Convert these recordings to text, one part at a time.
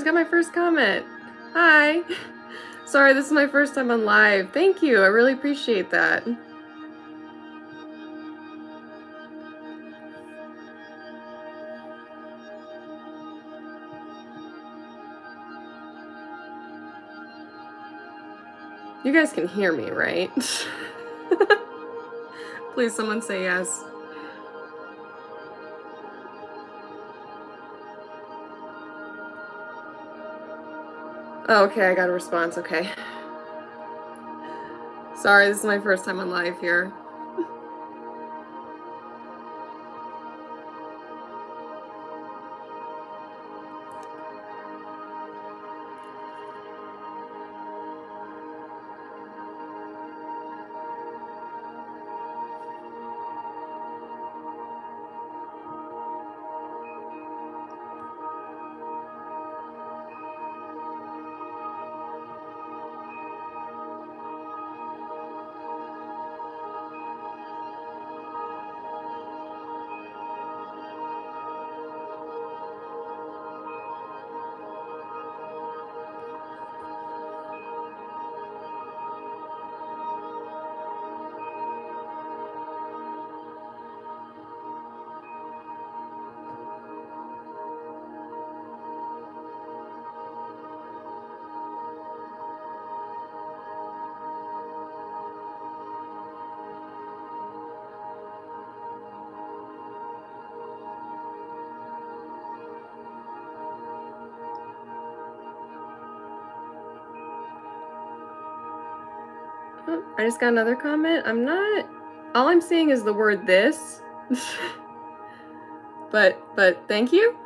just got my first comment. Hi. Sorry, this is my first time on live. Thank you. I really appreciate that. You guys can hear me, right? Please, someone say yes. Oh, okay, I got a response. Okay. Sorry, this is my first time on live here. Oh, I just got another comment. All I'm seeing is the word this. but thank you.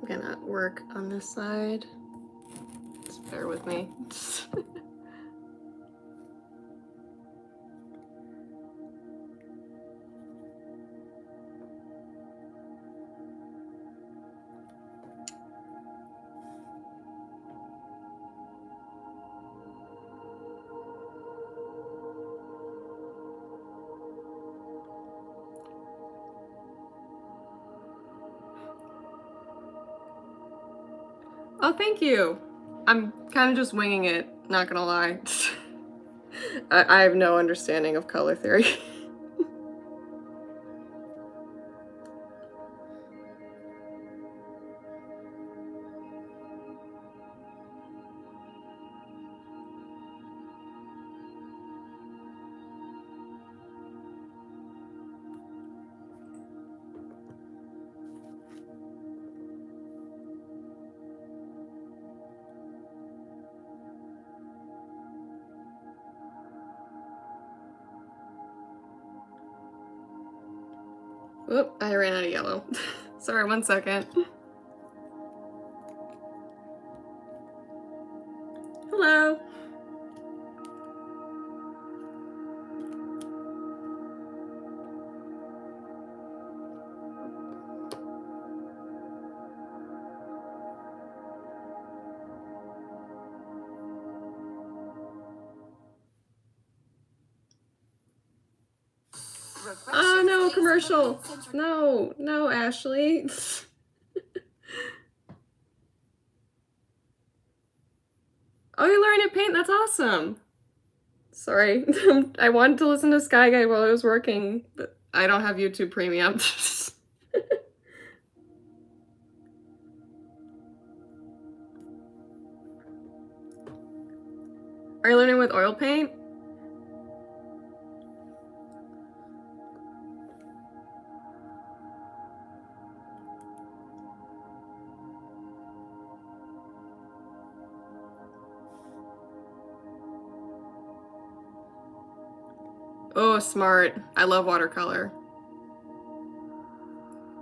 I'm gonna work on this side. Just bear with me. Oh, thank you. I'm kind of just winging it, not gonna lie. I have no understanding of color theory. Oop, I ran out of yellow. Sorry, 1 second. Hello. Oh no, commercial. No, Ashley. Oh, you're learning to paint? That's awesome. Sorry, I wanted to listen to Sky Guide while I was working, but I don't have YouTube Premium. Are you learning with oil paint? Oh, smart. I love watercolor.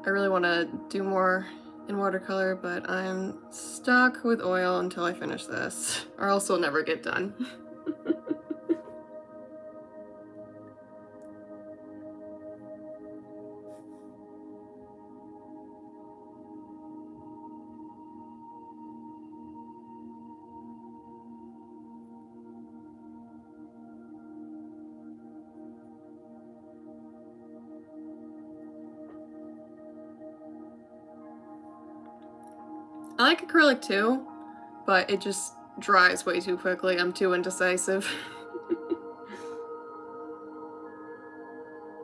I really want to do more in watercolor, but I'm stuck with oil until I finish this, or else it'll never get done. I like acrylic too, but it just dries way too quickly. I'm too indecisive.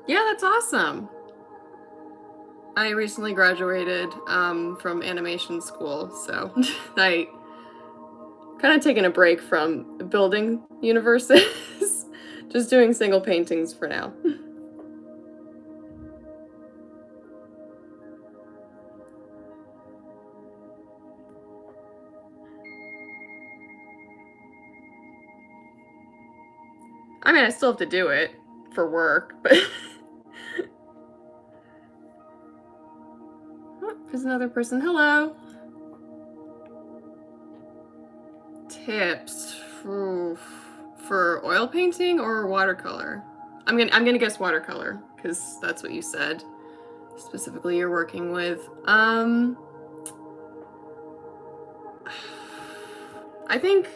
Yeah, that's awesome. I recently graduated from animation school, so I kind of taken a break from building universes, just doing single paintings for now. I mean, I still have to do it for work, but oh, there's another person. Hello. Tips for oil painting or watercolor? I'm gonna guess watercolor because that's what you said. Specifically, you're working with. I think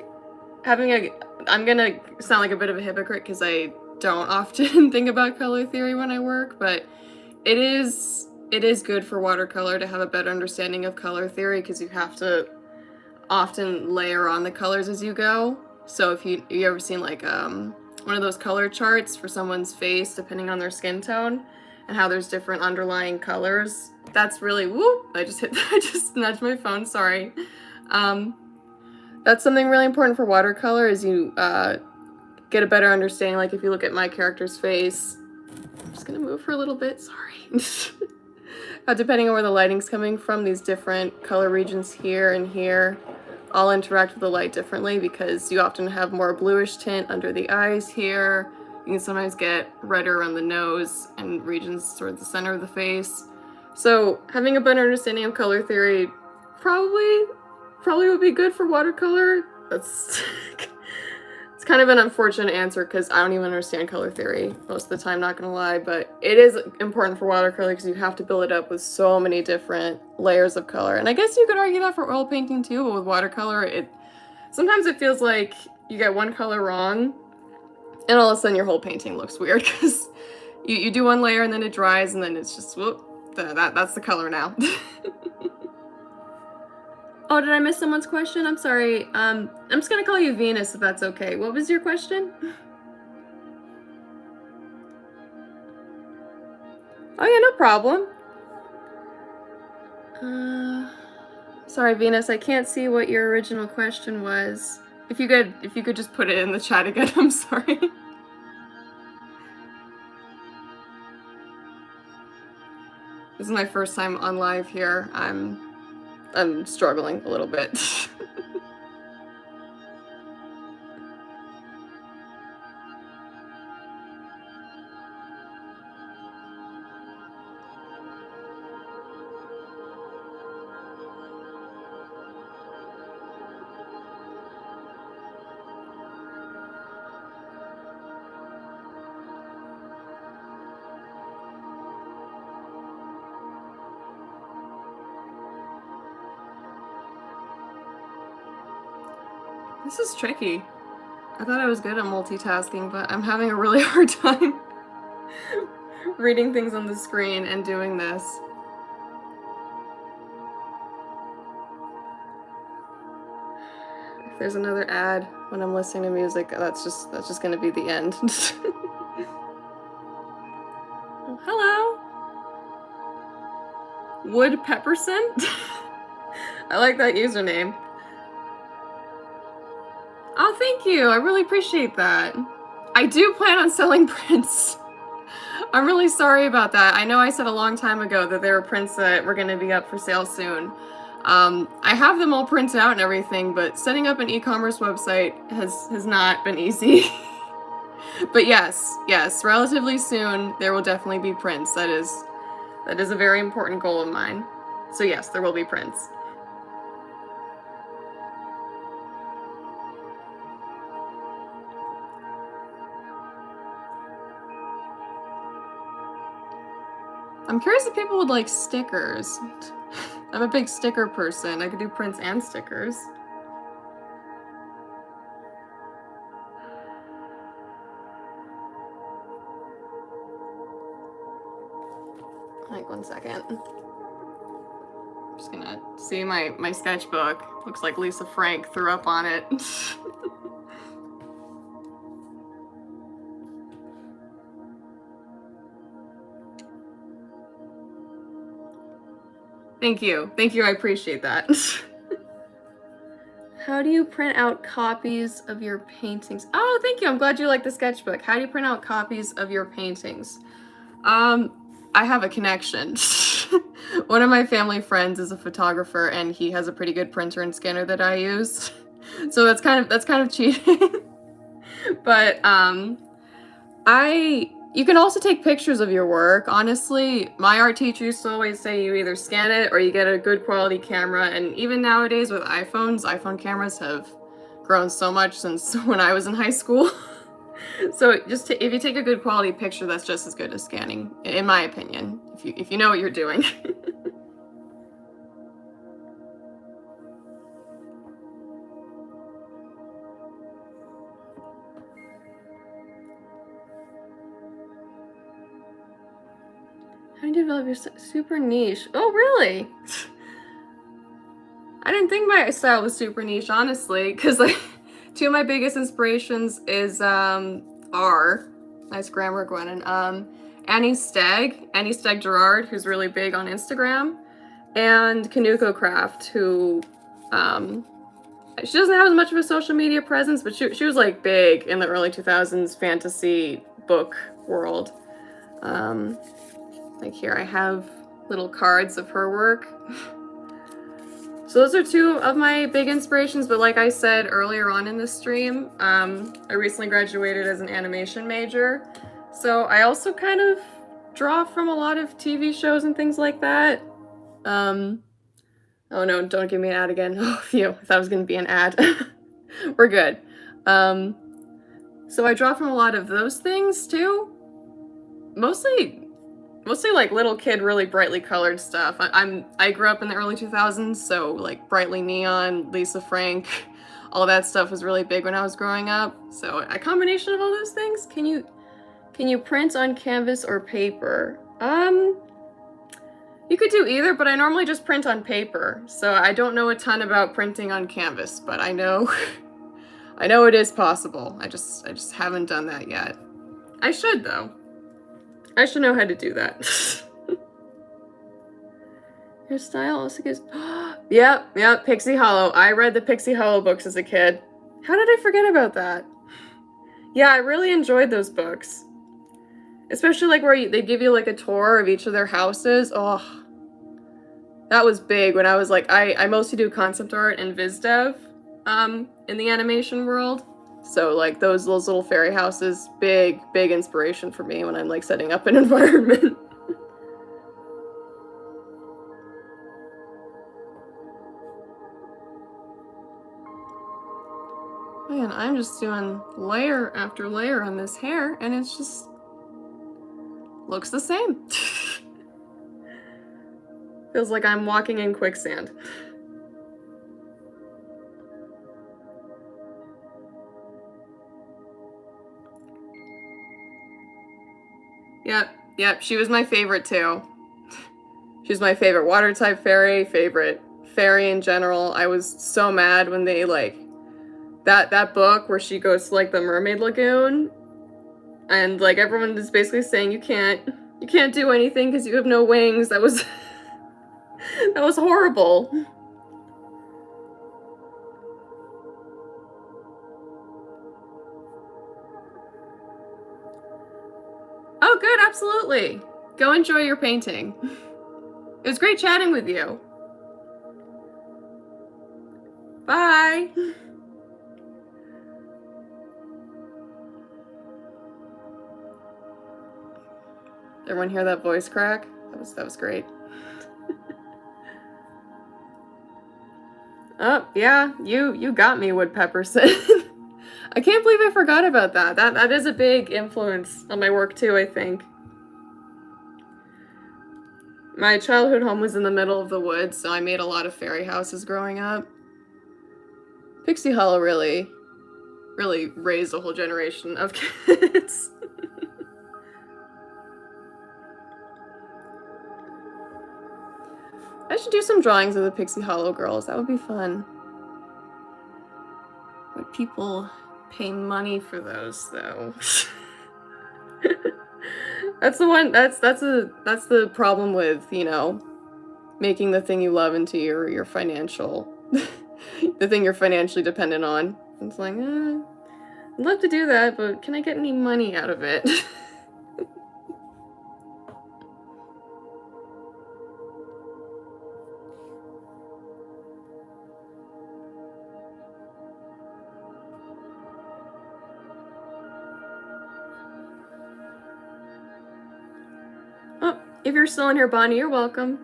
having a. I'm gonna sound like a bit of a hypocrite because I don't often think about color theory when I work, but it is good for watercolor to have a better understanding of color theory because you have to often layer on the colors as you go. So if you ever seen like one of those color charts for someone's face depending on their skin tone and how there's different underlying colors, that's really whoop, I just nudged my phone, sorry. That's something really important for watercolor is you get a better understanding. Like if you look at my character's face, I'm just gonna move her a little bit, sorry. Depending on where the lighting's coming from, these different color regions here and here all interact with the light differently because you often have more bluish tint under the eyes here. You can sometimes get redder around the nose and regions toward the center of the face. So having a better understanding of color theory probably would be good for watercolor. That's it's kind of an unfortunate answer because I don't even understand color theory most of the time, not gonna lie, but it is important for watercolor because you have to build it up with so many different layers of color. And I guess you could argue that for oil painting too, but with watercolor, sometimes it feels like you get one color wrong and all of a sudden your whole painting looks weird because you do one layer and then it dries and then it's just, whoop, that's the color now. Oh, did I miss someone's question? I'm sorry. I'm just gonna call you Venus if that's okay. What was your question? Oh yeah, no problem. Sorry, Venus, I can't see what your original question was. If you could just put it in the chat again, I'm sorry. This is my first time on live here. I'm struggling a little bit. This is tricky. I thought I was good at multitasking, but I'm having a really hard time reading things on the screen and doing this. If there's another ad when I'm listening to music, that's just gonna be the end. Oh, hello! Wood Pepperson? I like that username. Oh, thank you. I really appreciate that. I do plan on selling prints. I'm really sorry about that. I know I said a long time ago that there were prints that were going to be up for sale soon. I have them all printed out and everything, but setting up an e-commerce website has not been easy. But yes, relatively soon there will definitely be prints. That That is a very important goal of mine. So yes, there will be prints. I'm curious if people would like stickers. I'm a big sticker person. I could do prints and stickers. Like, one second. I'm just gonna see my sketchbook. Looks like Lisa Frank threw up on it. Thank you. Thank you, I appreciate that. How do you print out copies of your paintings? Oh, thank you. I'm glad you like the sketchbook. How do you print out copies of your paintings? I have a connection. One of my family friends is a photographer and he has a pretty good printer and scanner that I use. So that's kind of cheating. But you can also take pictures of your work. Honestly, my art teacher used to always say you either scan it or you get a good quality camera. And even nowadays with iPhones, iPhone cameras have grown so much since when I was in high school. So if you take a good quality picture, that's just as good as scanning, in my opinion, if you know what you're doing. How do you develop your super niche? Oh, really? I didn't think my style was super niche, honestly, because like two of my biggest inspirations is nice grammar, Gwennon, Annie Steg Gerard, who's really big on Instagram, and Kanuko Craft, who she doesn't have as much of a social media presence, but she was like big in the early 2000s fantasy book world. Like here I have little cards of her work. So those are two of my big inspirations, but like I said earlier on in the stream, I recently graduated as an animation major. So I also kind of draw from a lot of TV shows and things like that. Oh no, don't give me an ad again. Oh, phew, I thought it was gonna be an ad. We're good. So I draw from a lot of those things too. Mostly like little kid, really brightly colored stuff. I grew up in the early 2000s, so like brightly neon, Lisa Frank, all that stuff was really big when I was growing up. So a combination of all those things. Can you print on canvas or paper? You could do either, but I normally just print on paper. So I don't know a ton about printing on canvas, but I know I know it is possible. I just haven't done that yet. I should though. I should know how to do that. Your style also gives... Yep, Pixie Hollow. I read the Pixie Hollow books as a kid. How did I forget about that? Yeah, I really enjoyed those books. Especially like where they give you like a tour of each of their houses. Oh, that was big when I was like, I mostly do concept art and viz dev in the animation world. So like those little fairy houses, big inspiration for me when I'm like setting up an environment. Man, I'm just doing layer after layer on this hair and it's just looks the same. Feels like I'm walking in quicksand. Yep, she was my favorite too. She was my favorite water type fairy, favorite fairy in general. I was so mad when they like that book where she goes to like the mermaid lagoon and like everyone is basically saying you can't do anything because you have no wings. That was that was horrible. Oh good, absolutely. Go enjoy your painting. It was great chatting with you. Bye. Everyone hear that voice crack? That was great. Oh, yeah, you got me, Woodpepperson. I can't believe I forgot about that. That is a big influence on my work too, I think. My childhood home was in the middle of the woods, so I made a lot of fairy houses growing up. Pixie Hollow really raised a whole generation of kids. I should do some drawings of the Pixie Hollow girls. That would be fun. Would people pay money for those, though? That's the one. That's the problem with, you know, making the thing you love into your financial, the thing you're financially dependent on. It's like, I'd love to do that, but can I get any money out of it? Oh, if you're still in here, Bonnie, you're welcome.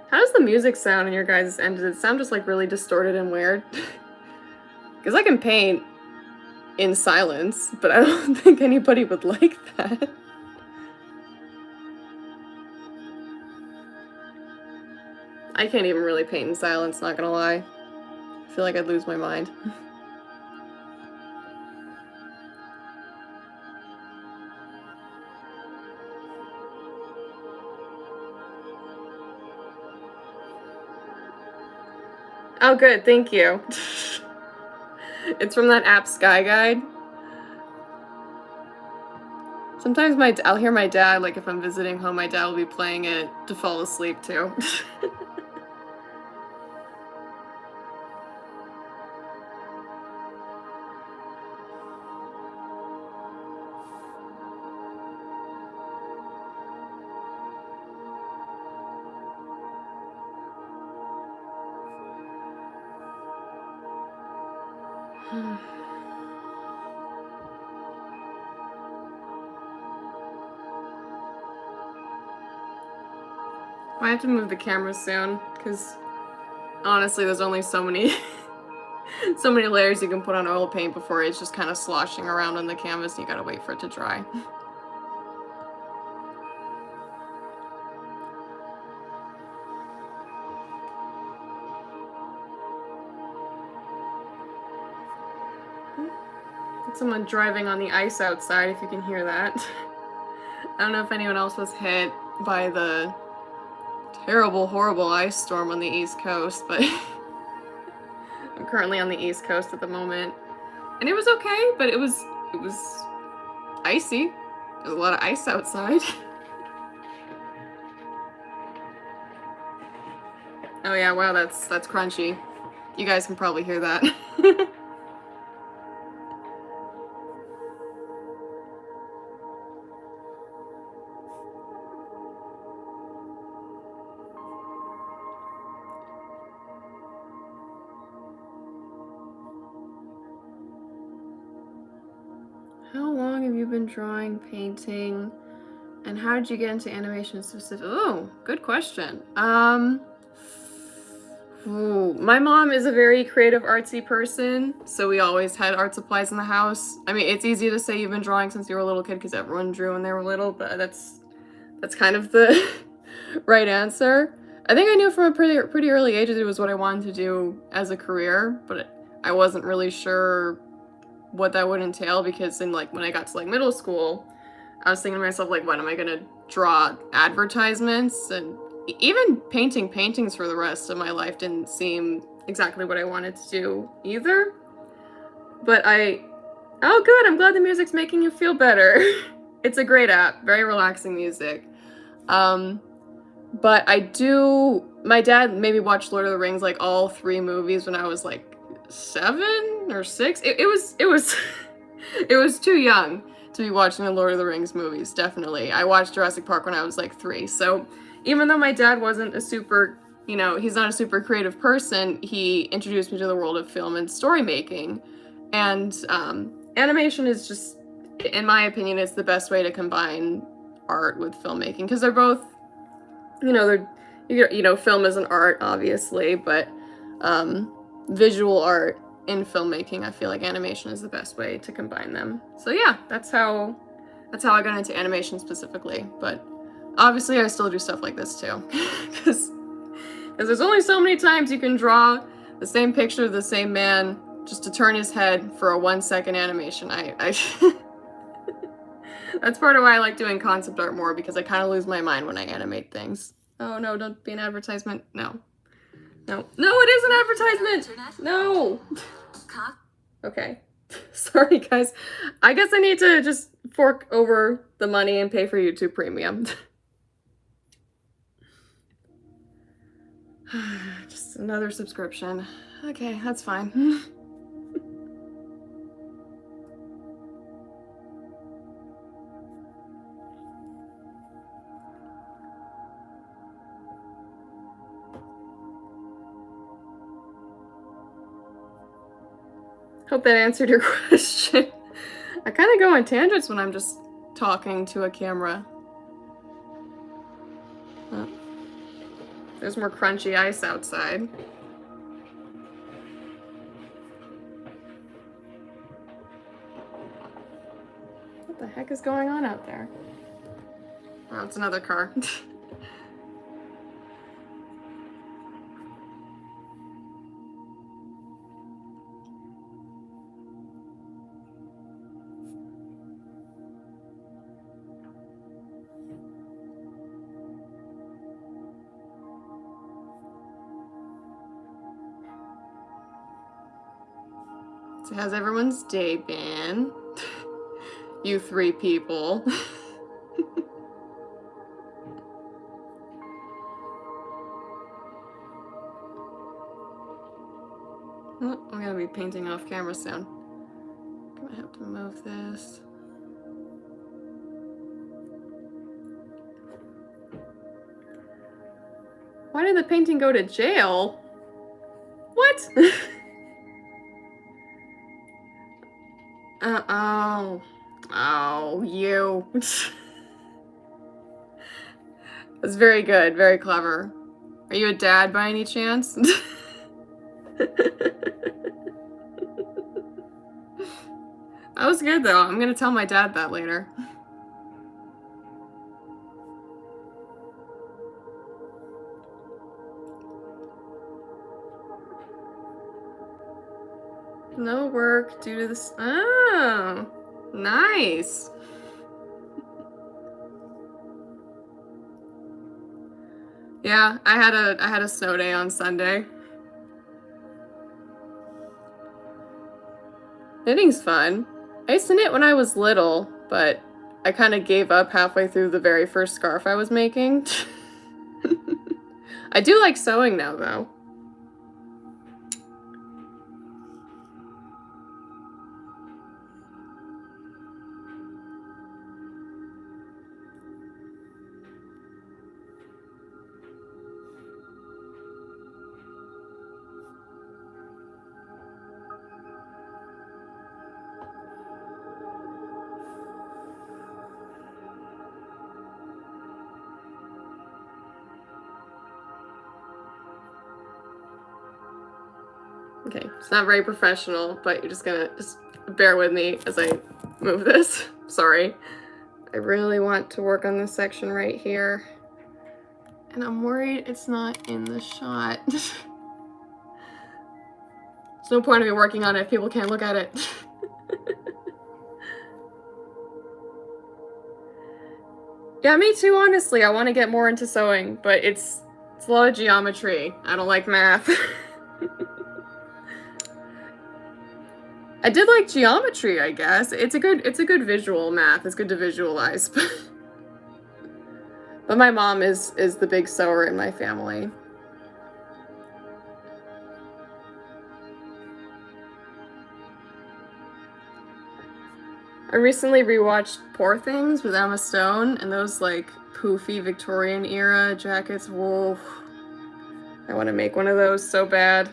How does the music sound in your guys' end? Does it sound just like really distorted and weird? Because I can paint in silence, but I don't think anybody would like that. I can't even really paint in silence, not gonna lie. I feel like I'd lose my mind. Oh, good, thank you. It's from that app Sky Guide. Sometimes I'll hear my dad, like if I'm visiting home, my dad will be playing it to fall asleep too. I have to move the camera soon, because honestly, there's only so many so many layers you can put on oil paint before it's just kind of sloshing around on the canvas and you gotta wait for it to dry. Someone driving on the ice outside, if you can hear that. I don't know if anyone else was hit by the terrible, horrible ice storm on the East Coast, but I'm currently on the East Coast at the moment. And it was okay, but it was icy. There's a lot of ice outside. Oh yeah, wow, that's crunchy. You guys can probably hear that. How long have you been drawing, painting, and how did you get into animation specifically? Oh, good question. My mom is a very creative, artsy person, so we always had art supplies in the house. I mean, it's easy to say you've been drawing since you were a little kid because everyone drew when they were little, but that's kind of the right answer. I think I knew from a pretty early age that it was what I wanted to do as a career, but I wasn't really sure what that would entail because in like when I got to like middle school, I was thinking to myself like, when am I gonna draw advertisements? And even painting paintings for the rest of my life didn't seem exactly what I wanted to do either. But oh good, I'm glad the music's making you feel better. It's a great app, very relaxing music. But my dad made me watch Lord of the Rings, like all 3 movies when I was like 7 or 6. It was it was too young to be watching the Lord of the Rings movies, definitely. I watched Jurassic Park when I was like 3, so even though my dad wasn't a super, he's not a super creative person, he introduced me to the world of film and story making. And animation is just, in my opinion, it's the best way to combine art with filmmaking, because they're both, film is an art, obviously, but visual art in filmmaking, I feel like animation is the best way to combine them. So yeah, that's how I got into animation specifically. But obviously I still do stuff like this too, because there's only so many times you can draw the same picture of the same man just to turn his head for a 1-second animation. I that's part of why I like doing concept art more, because I kind of lose my mind when I animate things. Oh no, don't be an advertisement. No, it is an advertisement. No. Okay. Sorry, guys. I guess I need to just fork over the money and pay for YouTube Premium. Just another subscription. Okay, that's fine. Hope that answered your question. I kind of go on tangents when I'm just talking to a camera. Oh. There's more crunchy ice outside. What the heck is going on out there? Oh, it's another car. So how's everyone's day been? You 3 people. Oh, I'm gonna be painting off camera soon. I'm gonna have to move this. Why did the painting go to jail? What? Oh, you. That's very good, very clever. Are you a dad by any chance? That was good though. I'm gonna tell my dad that later. No work due to this. Oh, nice. Yeah, I had a snow day on Sunday. Knitting's fun. I used to knit when I was little, but I kind of gave up halfway through the very first scarf I was making. I do like sewing now, though. Okay, it's not very professional, but you're just gonna bear with me as I move this. Sorry. I really want to work on this section right here. And I'm worried it's not in the shot. There's no point in me working on it if people can't look at it. Yeah, me too, honestly. I want to get more into sewing, but it's a lot of geometry. I don't like math. I did like geometry, I guess. It's a good visual math. It's good to visualize. But my mom is the big sewer in my family. I recently rewatched Poor Things with Emma Stone, and those like poofy Victorian era jackets. Whoa. I want to make one of those so bad.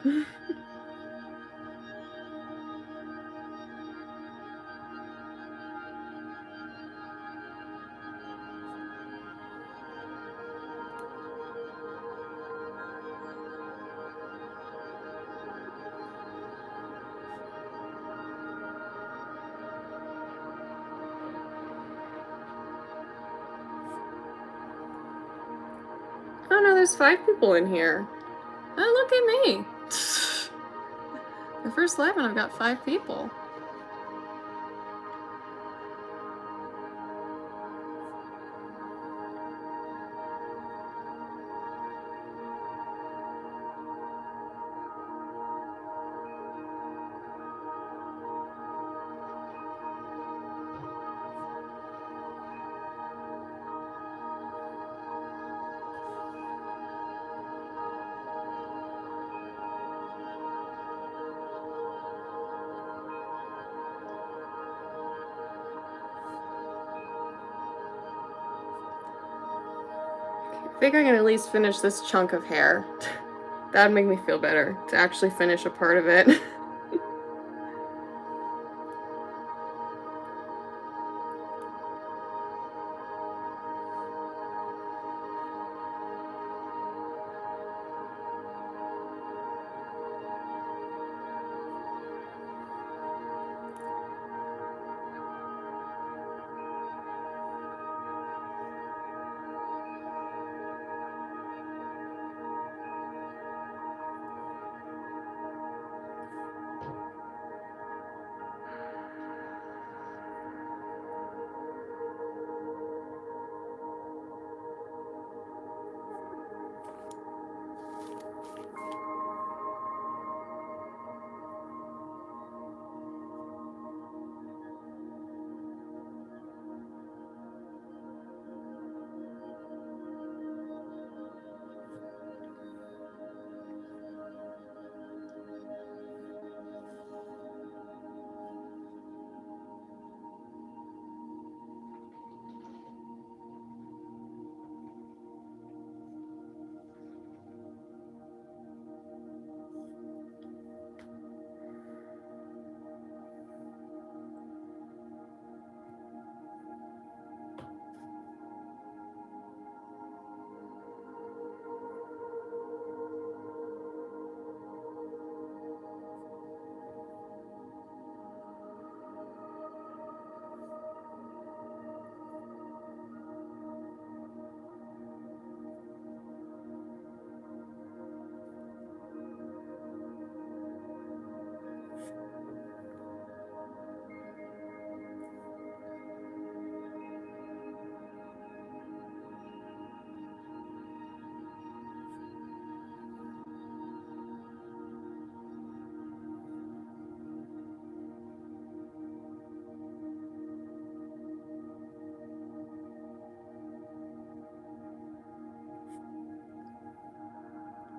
there's 5 people in here. Oh, look at me. The first live and I've got 5 people. I think I can at least finish this chunk of hair. That'd make me feel better, to actually finish a part of it.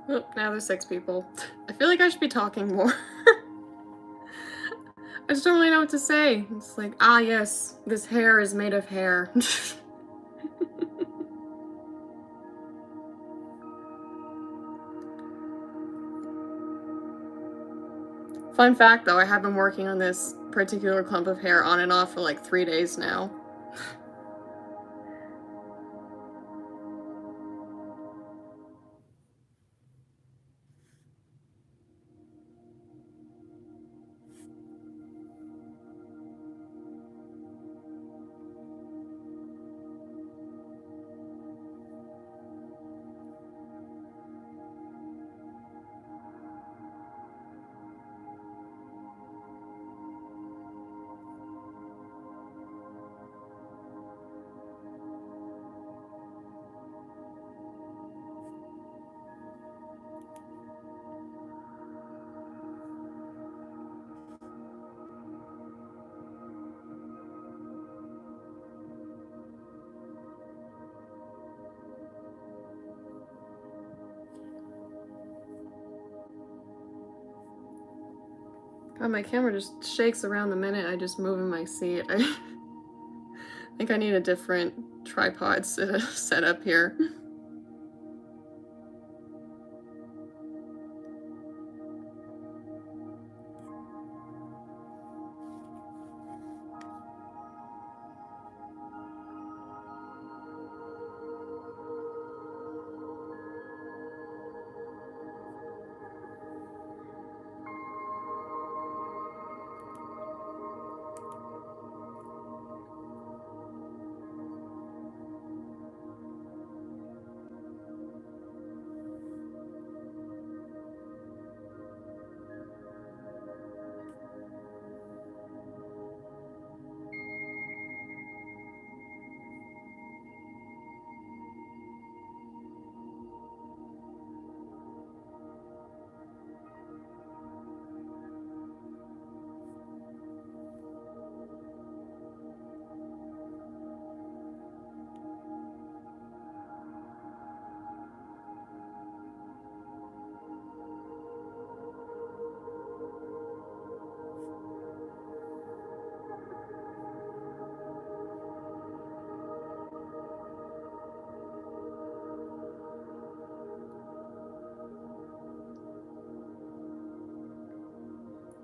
Oh, now there's 6 people. I feel like I should be talking more. I just don't really know what to say. It's like, ah yes, this hair is made of hair. Fun fact though, I have been working on this particular clump of hair on and off for like 3 days now. God, my camera just shakes around the minute I just move in my seat. I think I need a different tripod set up here.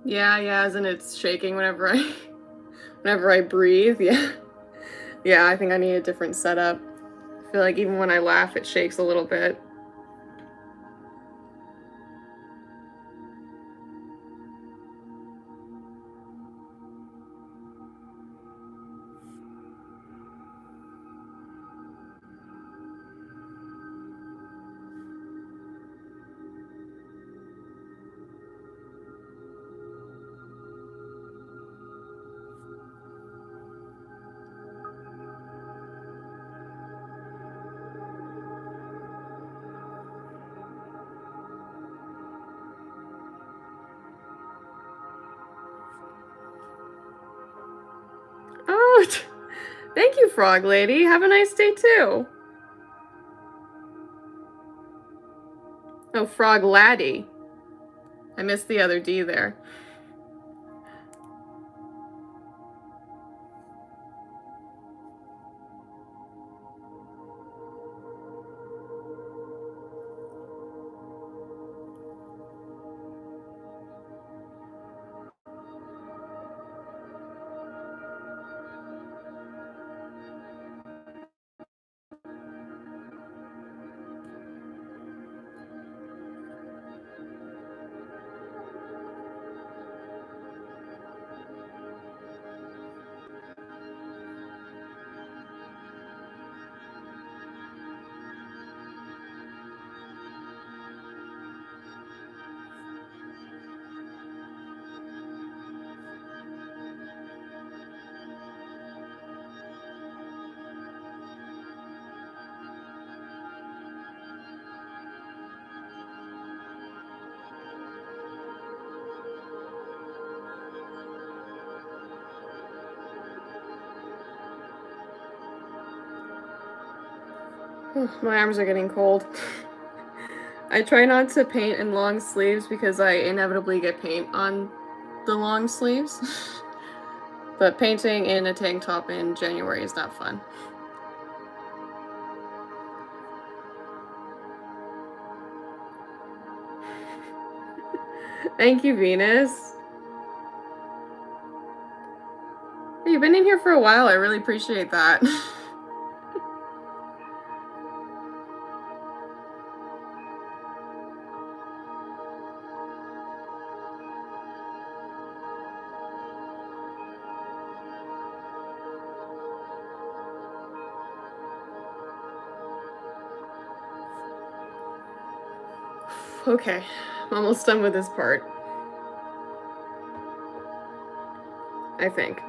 Yeah, yeah, as in it's shaking whenever I breathe. Yeah. Yeah, I think I need a different setup. I feel like even when I laugh, it shakes a little bit. Oh, thank you, Frog Lady. Have a nice day too. Oh, Frog Laddie. I missed the other D there. My arms are getting cold. I try not to paint in long sleeves because I inevitably get paint on the long sleeves. But painting in a tank top in January is not fun. Thank you, Venus. You've been in here for a while. I really appreciate that. Okay, I'm almost done with this part. I think.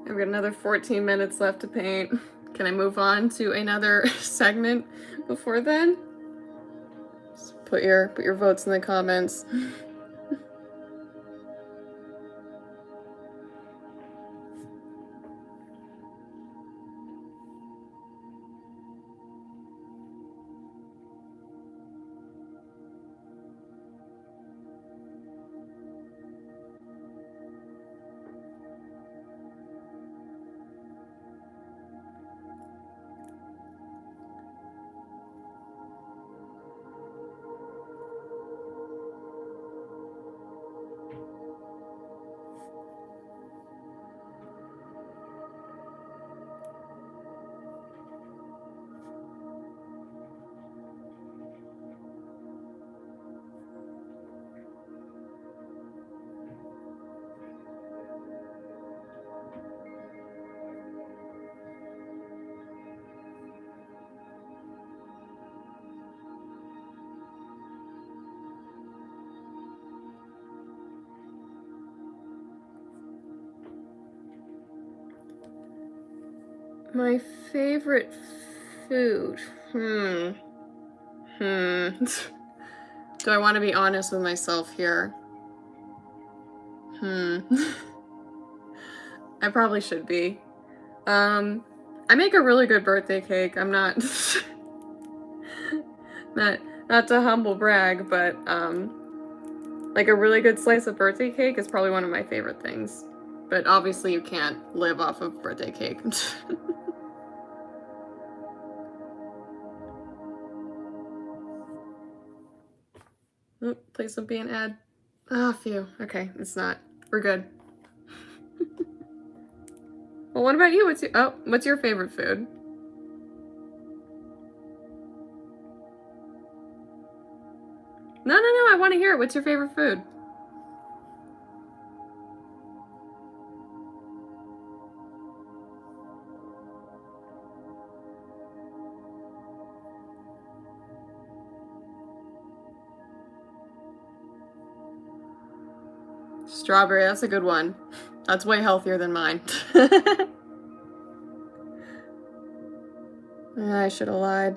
I've got another 14 minutes left to paint. Can I move on to another segment before then? Just put your votes in the comments. My favorite food. Do I want to be honest with myself here? I probably should be. I make a really good birthday cake. I'm not not to humble brag, but like a really good slice of birthday cake is probably one of my favorite things. But obviously you can't live off of birthday cake. Oh, please don't be an ad. Ah, phew. Okay, it's not. We're good. Well, what about you? What's your favorite food? No, I want to hear it. What's your favorite food? Strawberry, that's a good one. That's way healthier than mine. I should have lied.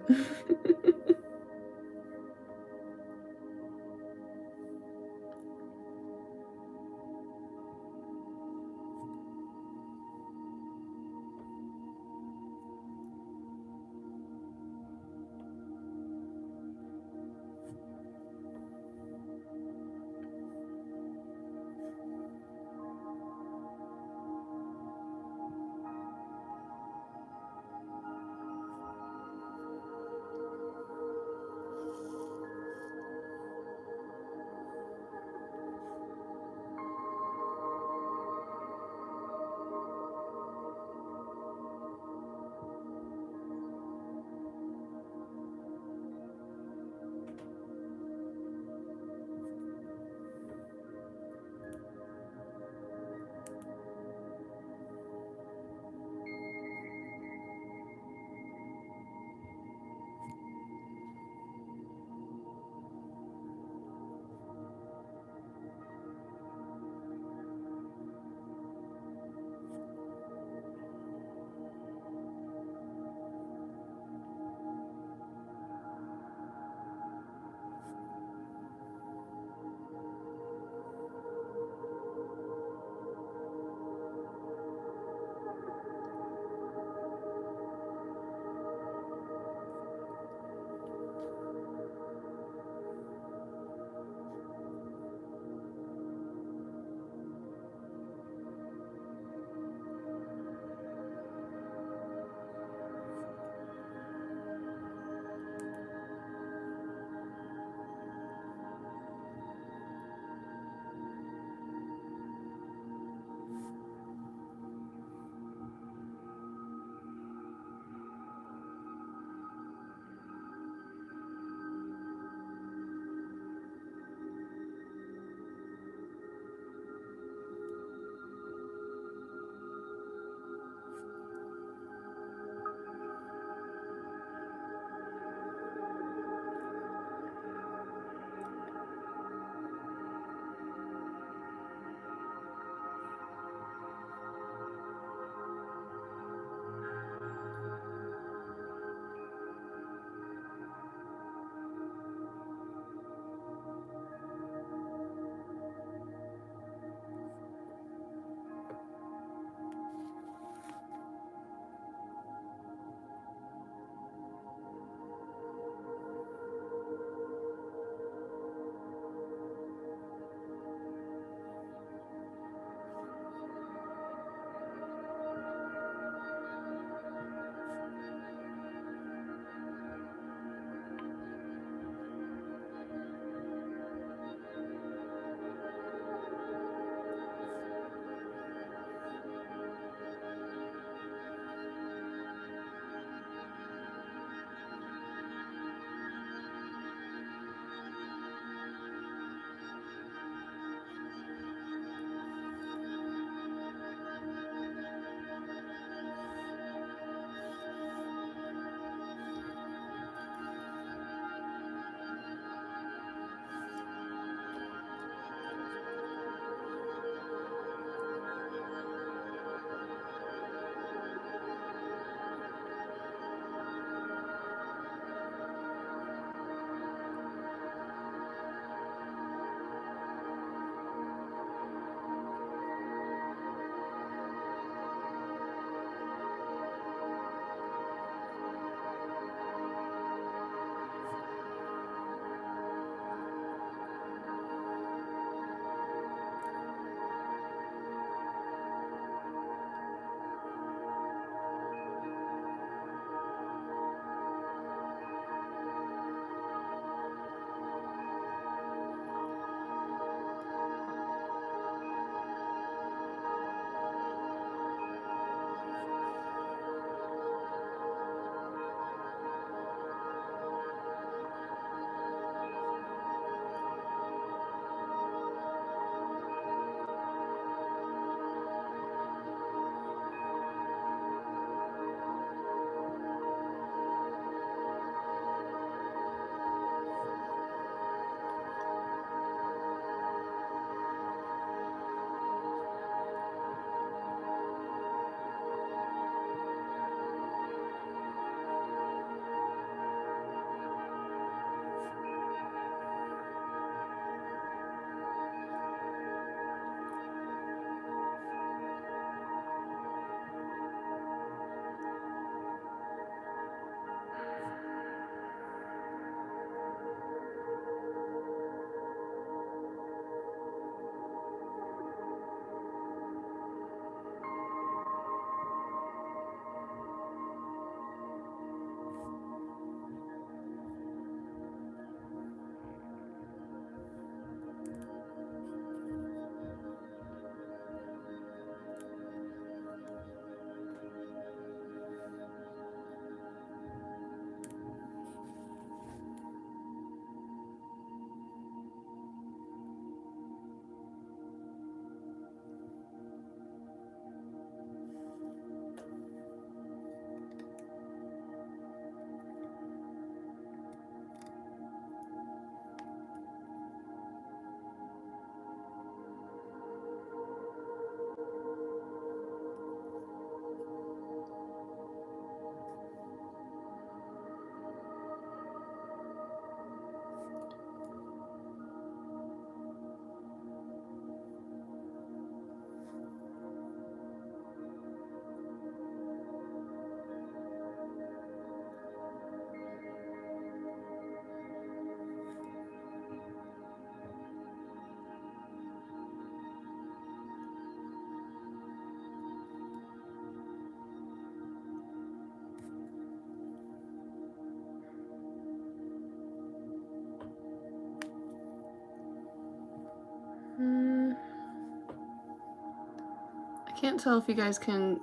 I can't tell if you guys can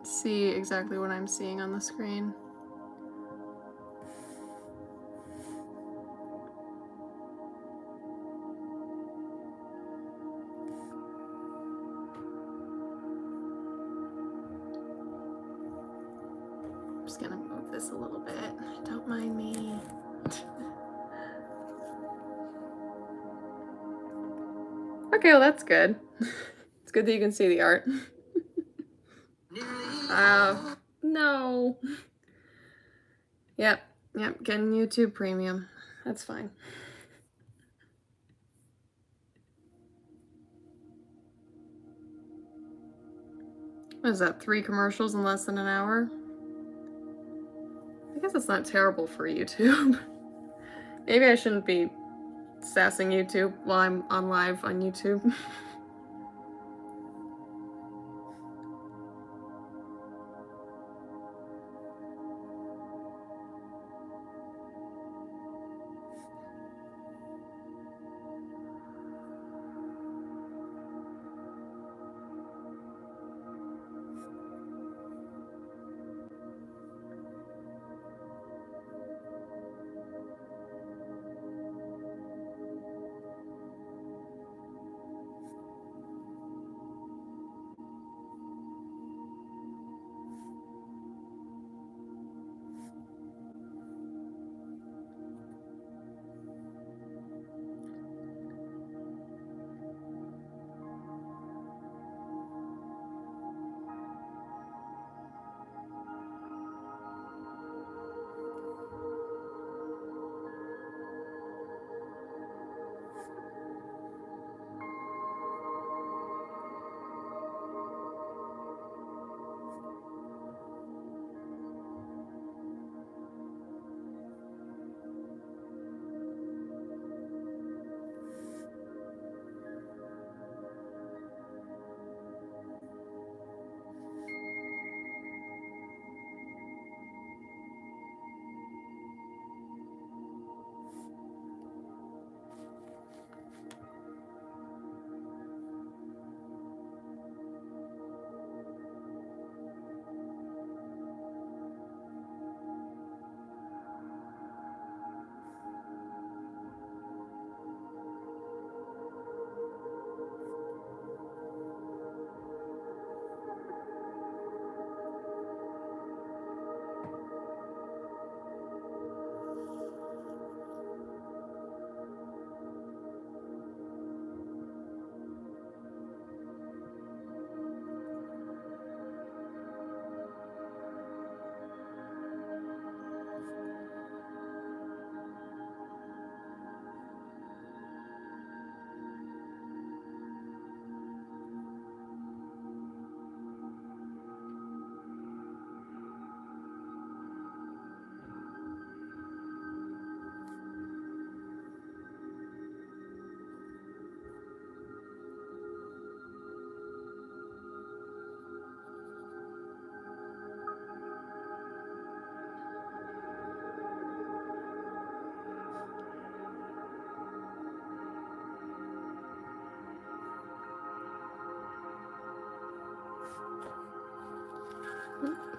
see exactly what I'm seeing on the screen. I'm just gonna move this a little bit. Don't mind me. Okay, well that's good. It's good that you can see the art. No. Yep, getting YouTube Premium. That's fine. What is that, 3 commercials in less than an hour? I guess that's not terrible for YouTube. Maybe I shouldn't be sassing YouTube while I'm on live on YouTube.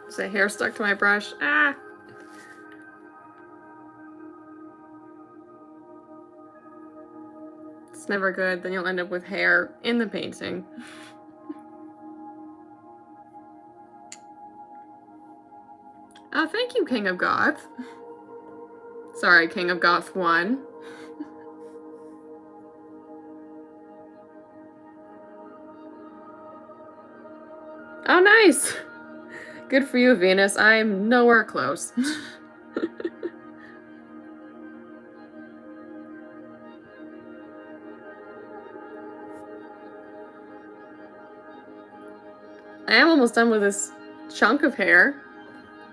Is the hair stuck to my brush? Ah! It's never good. Then you'll end up with hair in the painting. Oh, thank you, King of Goth. Sorry, King of Goth 1. Oh, nice! Good for you, Venus. I'm nowhere close. I am almost done with this chunk of hair.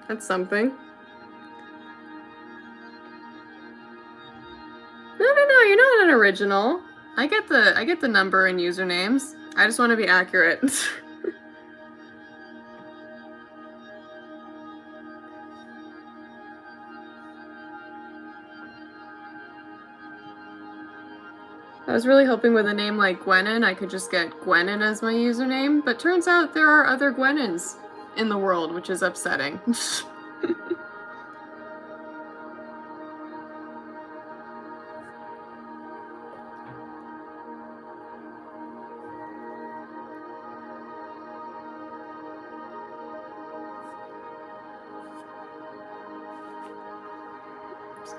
That's something. No, you're not an original. I get the number and usernames. I just want to be accurate. I was really hoping with a name like Gwenin, I could just get Gwenin as my username, but turns out there are other Gwenins in the world, which is upsetting. Just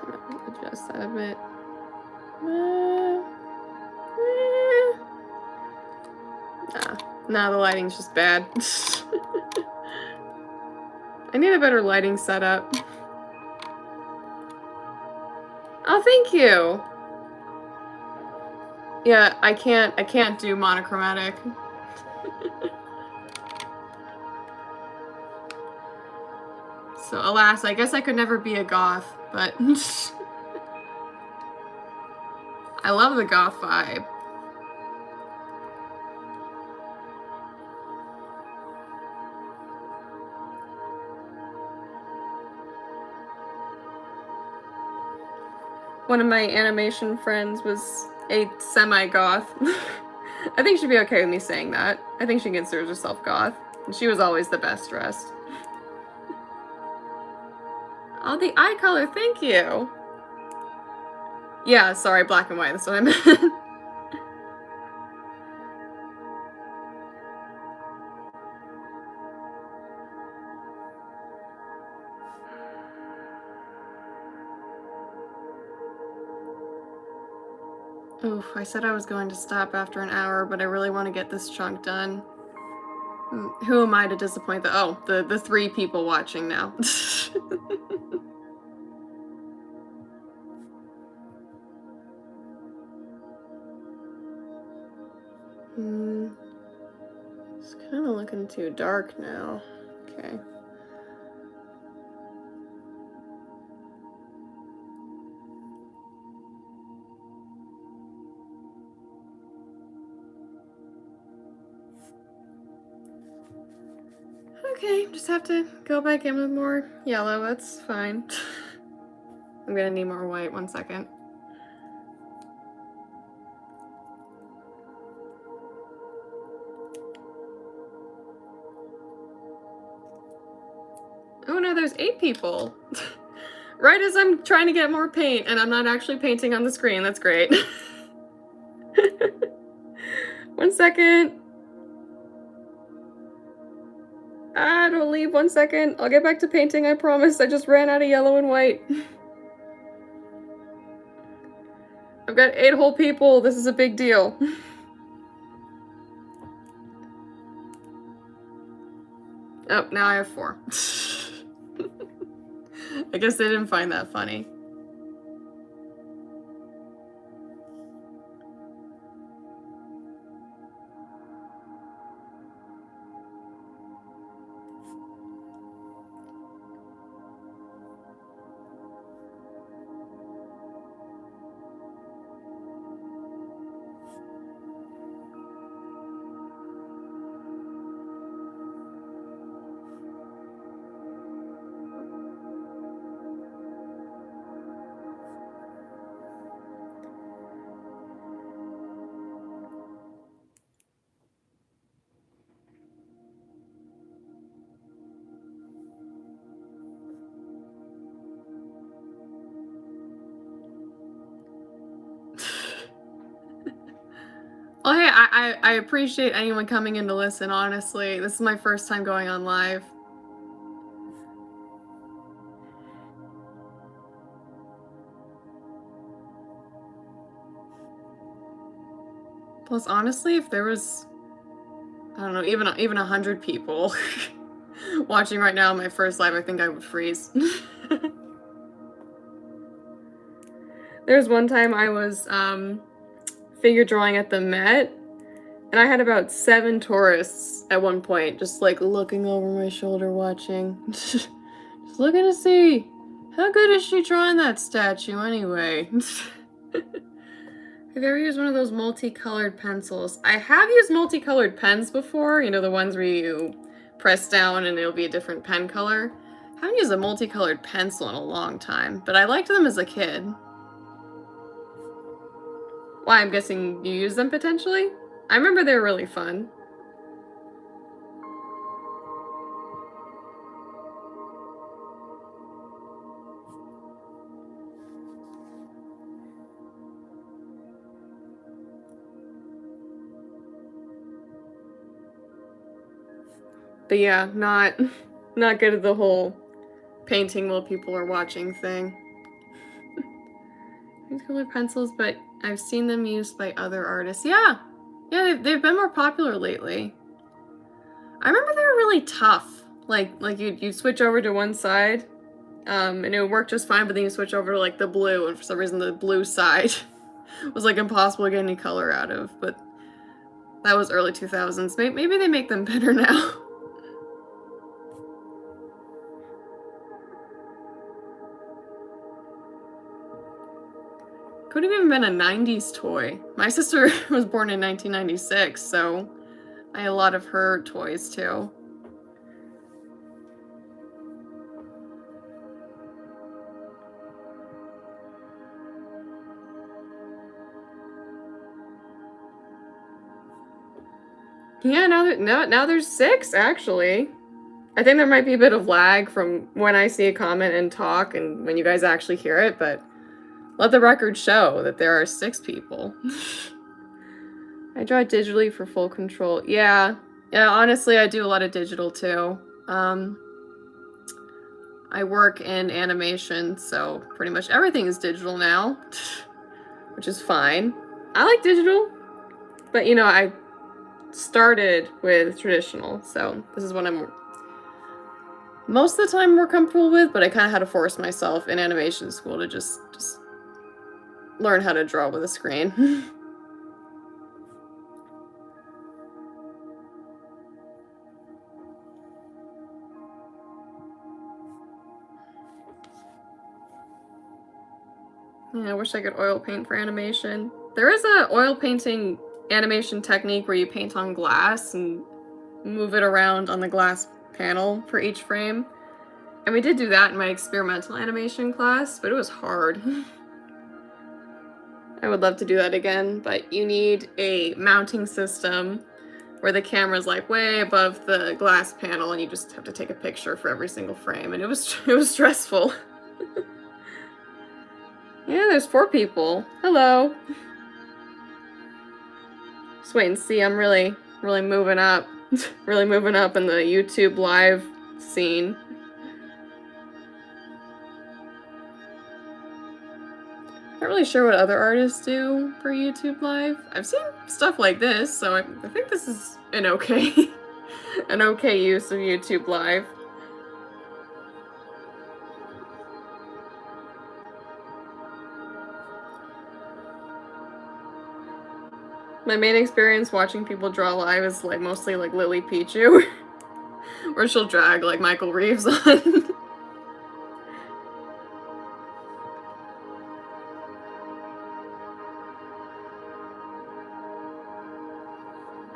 gonna adjust that a bit. Nah, the lighting's just bad. I need a better lighting setup. Oh, thank you. Yeah, I can't do monochromatic. So alas, I guess I could never be a goth, but I love the goth vibe. One of my animation friends was a semi-goth. I think she'd be okay with me saying that. I think she considers herself goth. And she was always the best dressed. Oh, the eye color, thank you! Yeah, sorry, black and white, that's what I meant. Oof, I said I was going to stop after an hour, but I really want to get this chunk done. Who am I to disappoint the 3 people watching now? It's kind of looking too dark now. Okay. Okay, just have to go back in with more yellow, that's fine. I'm gonna need more white, 1 second. Oh no, there's 8 people! Right as I'm trying to get more paint, and I'm not actually painting on the screen, that's great. 1 second. Ah, don't leave, 1 second. I'll get back to painting, I promise. I just ran out of yellow and white. I've got 8 whole people, this is a big deal. Oh, now I have 4. I guess they didn't find that funny. Oh, hey, I appreciate anyone coming in to listen, honestly. This is my first time going on live. Plus, honestly, if there was, I don't know, even 100 people watching right now on my first live, I think I would freeze. There's one time I was figure drawing at the Met, and I had about 7 tourists at one point, just like looking over my shoulder watching. Just looking to see, how good is she drawing that statue anyway? Have you ever used one of those multicolored pencils? I have used multicolored pens before, you know, the ones where you press down and it'll be a different pen color. I haven't used a multicolored pencil in a long time, but I liked them as a kid. Why, I'm guessing you use them potentially? I remember they were really fun. But yeah, not good at the whole painting while people are watching thing. These colored pencils, but I've seen them used by other artists. Yeah, they've been more popular lately. I remember they were really tough. Like you'd switch over to one side, and it would work just fine. But then you switch over to like the blue, and for some reason the blue side was like impossible to get any color out of. But that was early 2000s. Maybe they make them better now. Could have even been a 90s toy. My sister was born in 1996, so I had a lot of her toys too. Yeah, now there's 6 actually. I think there might be a bit of lag from when I see a comment and talk and when you guys actually hear it, but let the record show that there are 6 people. I draw digitally for full control. Yeah, honestly, I do a lot of digital too. I work in animation, so pretty much everything is digital now, which is fine. I like digital, but you know, I started with traditional, so this is what I'm most of the time more comfortable with, but I kind of had to force myself in animation school to just learn how to draw with a screen. Yeah, I wish I could oil paint for animation. There is a oil painting animation technique where you paint on glass and move it around on the glass panel for each frame. And we did do that in my experimental animation class, but it was hard. I would love to do that again, but you need a mounting system where the camera's like way above the glass panel and you just have to take a picture for every single frame, and it was stressful. Yeah, there's 4 people. Hello. Just wait and see. I'm really moving up. Really moving up in the YouTube live scene. Not really sure what other artists do for YouTube live. I've seen stuff like this, so I think this is an okay an okay use of YouTube live. My main experience watching people draw live is like mostly like Lily Pichu, where she'll drag like Michael Reeves on.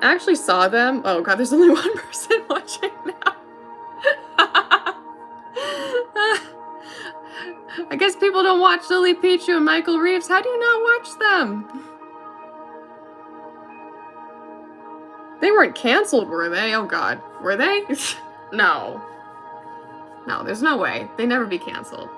I actually saw them. Oh god, there's only one person watching now. I guess people don't watch Lily Pichu and Michael Reeves. How do you not watch them? They weren't canceled, were they? Oh god. Were they? No. No, there's no way. They'd never be canceled.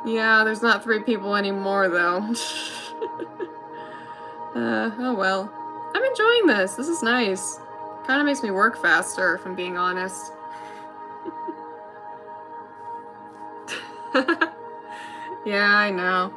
Yeah, there's not 3 people anymore, though. Oh well. I'm enjoying this. This is nice. Kind of makes me work faster, if I'm being honest. Yeah, I know.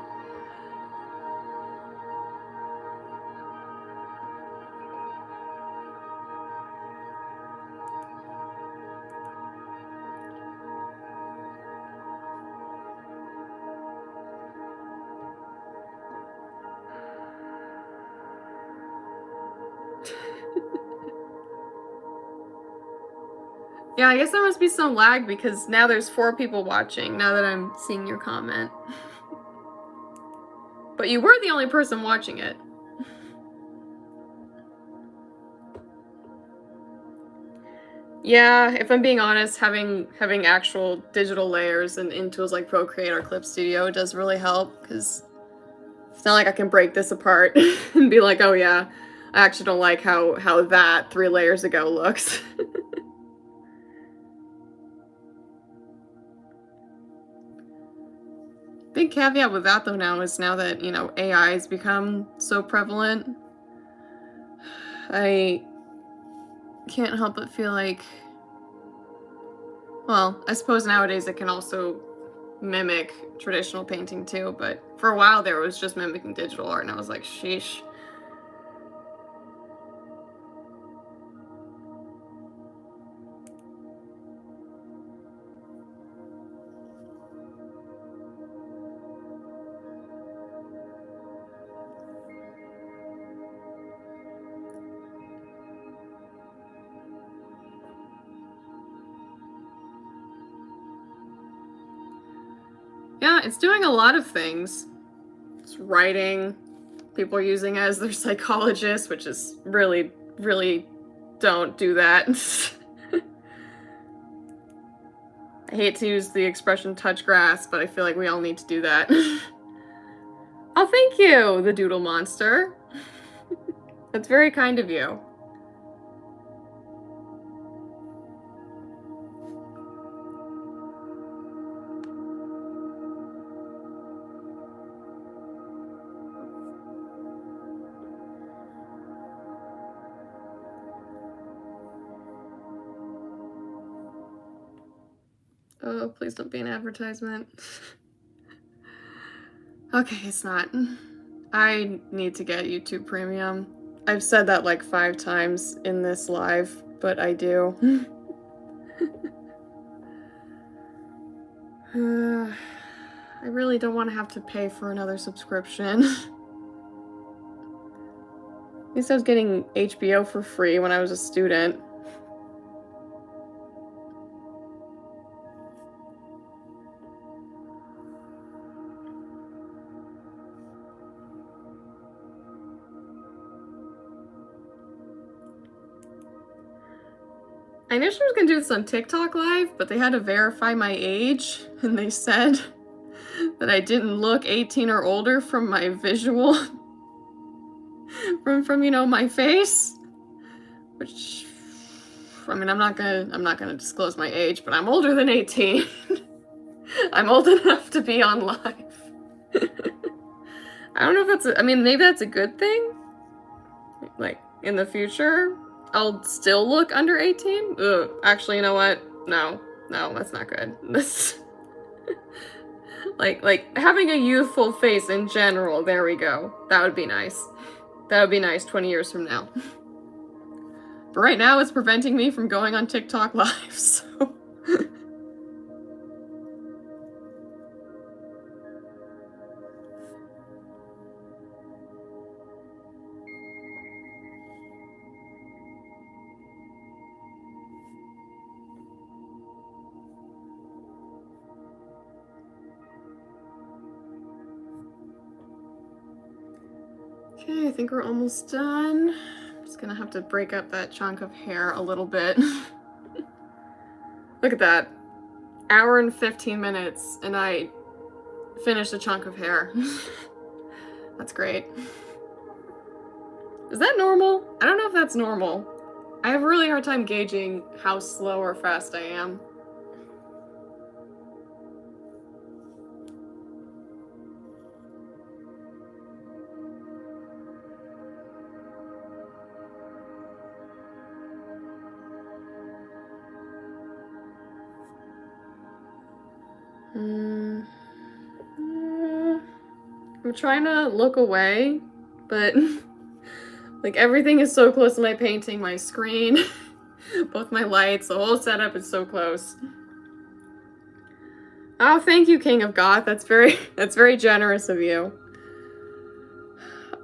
Yeah, I guess there must be some lag because now there's 4 people watching, now that I'm seeing your comment. But you were the only person watching it. Yeah, if I'm being honest, having actual digital layers in tools like Procreate or Clip Studio does really help, because it's not like I can break this apart and be like, oh yeah, I actually don't like how that 3 layers ago looks. Big caveat with that though now is, now that, you know, AI has become so prevalent, I can't help but feel like, well, I suppose nowadays it can also mimic traditional painting too, but for a while there it was just mimicking digital art, and I was like, sheesh. Yeah, it's doing a lot of things. It's writing. People are using it as their psychologist, which is really, really, don't do that. I hate to use the expression touch grass, but I feel like we all need to do that. Oh, thank you, the Doodle Monster. That's very kind of you. Oh, please don't be an advertisement. Okay, it's not. I need to get YouTube Premium. I've said that like 5 times in this live, but I do. I really don't want to have to pay for another subscription. At least I was getting HBO for free when I was a student. I initially was gonna do this on TikTok Live, but they had to verify my age, and they said that I didn't look 18 or older from my visual, from you know, my face. Which, I mean, I'm not gonna disclose my age, but I'm older than 18. I'm old enough to be on live. I don't know if that's I mean, maybe that's a good thing. Like, in the future, I'll still look under 18? Ugh, actually, you know what? No, that's not good. This, like, having a youthful face in general, there we go. That would be nice. That would be nice 20 years from now. But right now, it's preventing me from going on TikTok Live, so... Okay, I think we're almost done. I'm just gonna have to break up that chunk of hair a little bit. Look at that. Hour and 15 minutes, and I finished a chunk of hair. That's great. Is that normal? I don't know if that's normal. I have a really hard time gauging how slow or fast I am. I'm trying to look away, but like everything is so close to my painting, my screen, both my lights, the whole setup is so close. Oh, thank you, King of Goth. That's very generous of you.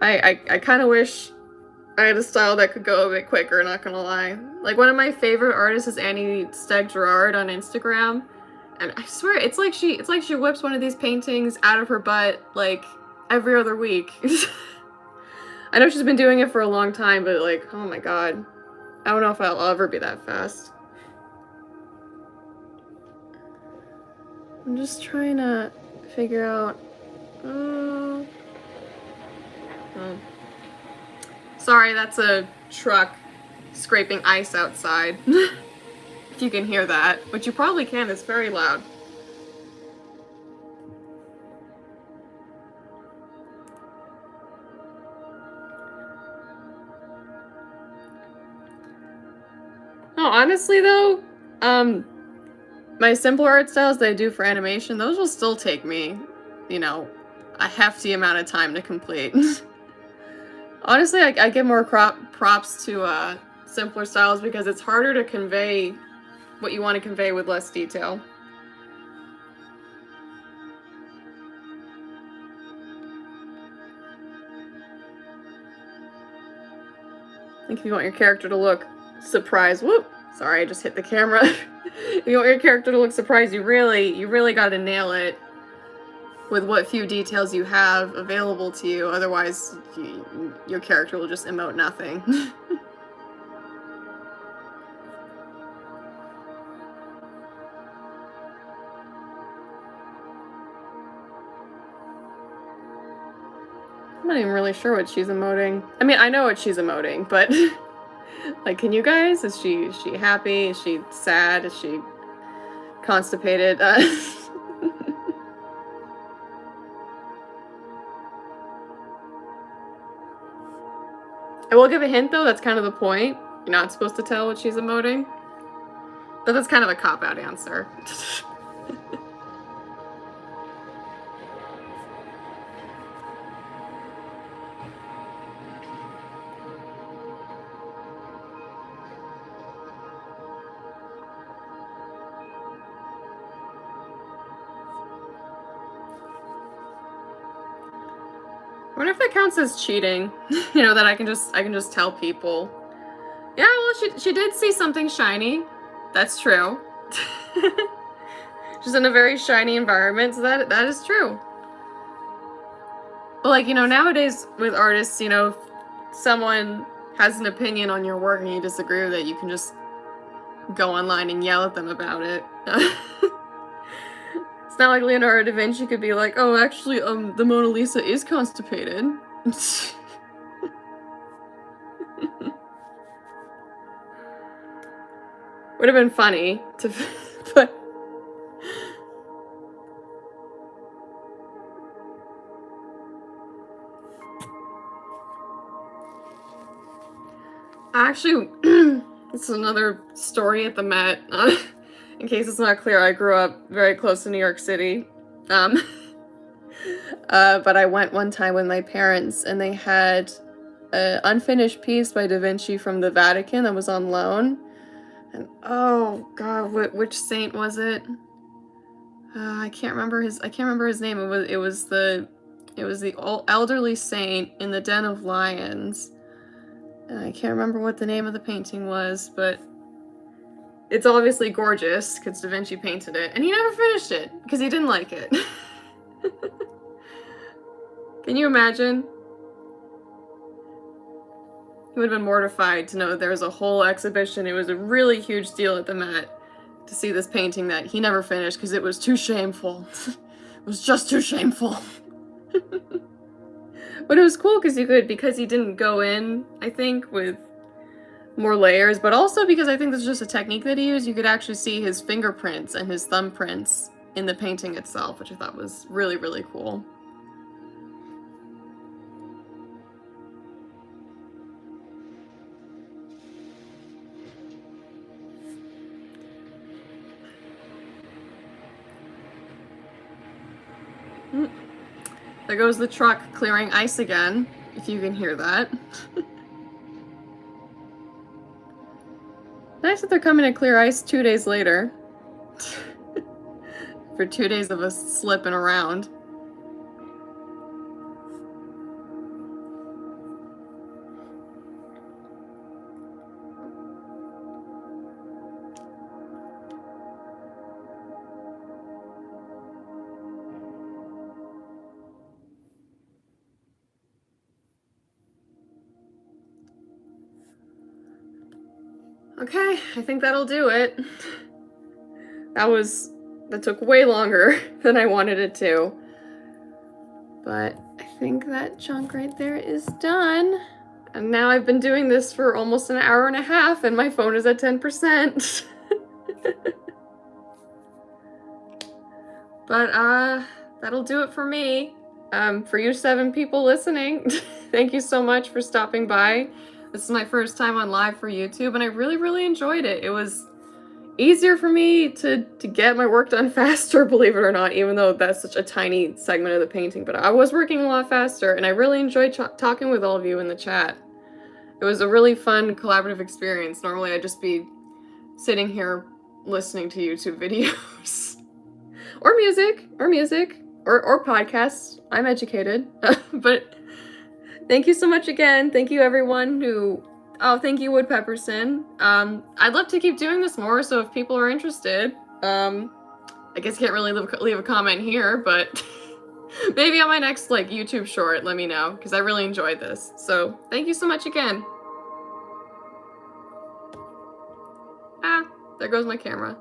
I kind of wish I had a style that could go a bit quicker, not gonna lie. Like, one of my favorite artists is Annie Steg-Gerard on Instagram, and I swear it's like she whips one of these paintings out of her butt like every other week. I know she's been doing it for a long time, but like, oh my god, I don't know if I'll ever be that fast. I'm just trying to figure out... Sorry, that's a truck scraping ice outside. If you can hear that, which you probably can, it's very loud. Oh, honestly though, my simpler art styles that I do for animation, those will still take me, you know, a hefty amount of time to complete. Honestly, I give more props to simpler styles because it's harder to convey what you want to convey with less detail. I think if you want your character to look surprised, whoop, sorry, I just hit the camera. If you want your character to look surprised, you really got to nail it with what few details you have available to you. Otherwise, your character will just emote nothing. I'm not even really sure what she's emoting. I mean, I know what she's emoting, but like, can you guys? Is she happy? Is she sad? Is she constipated? I will give a hint though, that's kind of the point. You're not supposed to tell what she's emoting. But that's kind of a cop-out answer. I wonder if that counts as cheating. You know, that I can just tell people. Yeah, well, she did see something shiny. That's true. She's in a very shiny environment, so that is true. But like, you know, nowadays with artists, you know, if someone has an opinion on your work and you disagree with it, you can just go online and yell at them about it. It's not like Leonardo da Vinci could be like, oh, actually, the Mona Lisa is constipated. Would have been funny to, but actually, this is another story at the Met. In case it's not clear, I grew up very close to New York City. But I went one time with my parents, and they had an unfinished piece by Da Vinci from the Vatican that was on loan. And oh god, which saint was it? I can't remember his name. It was the elderly saint in the Den of Lions. And I can't remember what the name of the painting was, but it's obviously gorgeous because Da Vinci painted it, and he never finished it because he didn't like it. Can you imagine? He would have been mortified to know that there was a whole exhibition. It was a really huge deal at the Met to see this painting that he never finished because it was too shameful. It was just too shameful. But it was cool because he didn't go in, I think, with more layers, but also because I think this is just a technique that he used, you could actually see his fingerprints and his thumbprints in the painting itself, which I thought was really, really cool. There goes the truck clearing ice again, if you can hear that. Nice that they're coming to clear ice 2 days later. For 2 days of us slipping around. Okay, I think that'll do it. That was that took way longer than I wanted it to. But I think that chunk right there is done. And now I've been doing this for almost an hour and a half and my phone is at 10%. But that'll do it for me. For you 7 people listening, thank you so much for stopping by. This is my first time on live for YouTube and I really enjoyed it. It was easier for me to get my work done faster, believe it or not, even though that's such a tiny segment of the painting. But I was working a lot faster and I really enjoyed talking with all of you in the chat. It was a really fun collaborative experience. Normally I'd just be sitting here listening to YouTube videos. or music, or podcasts. I'm educated. But thank you so much again. Thank you everyone who... Oh, thank you, Woodpepperson. I'd love to keep doing this more, so if people are interested, I guess you can't really leave a comment here, but maybe on my next, like, YouTube short, let me know, because I really enjoyed this. So, thank you so much again. Ah, there goes my camera.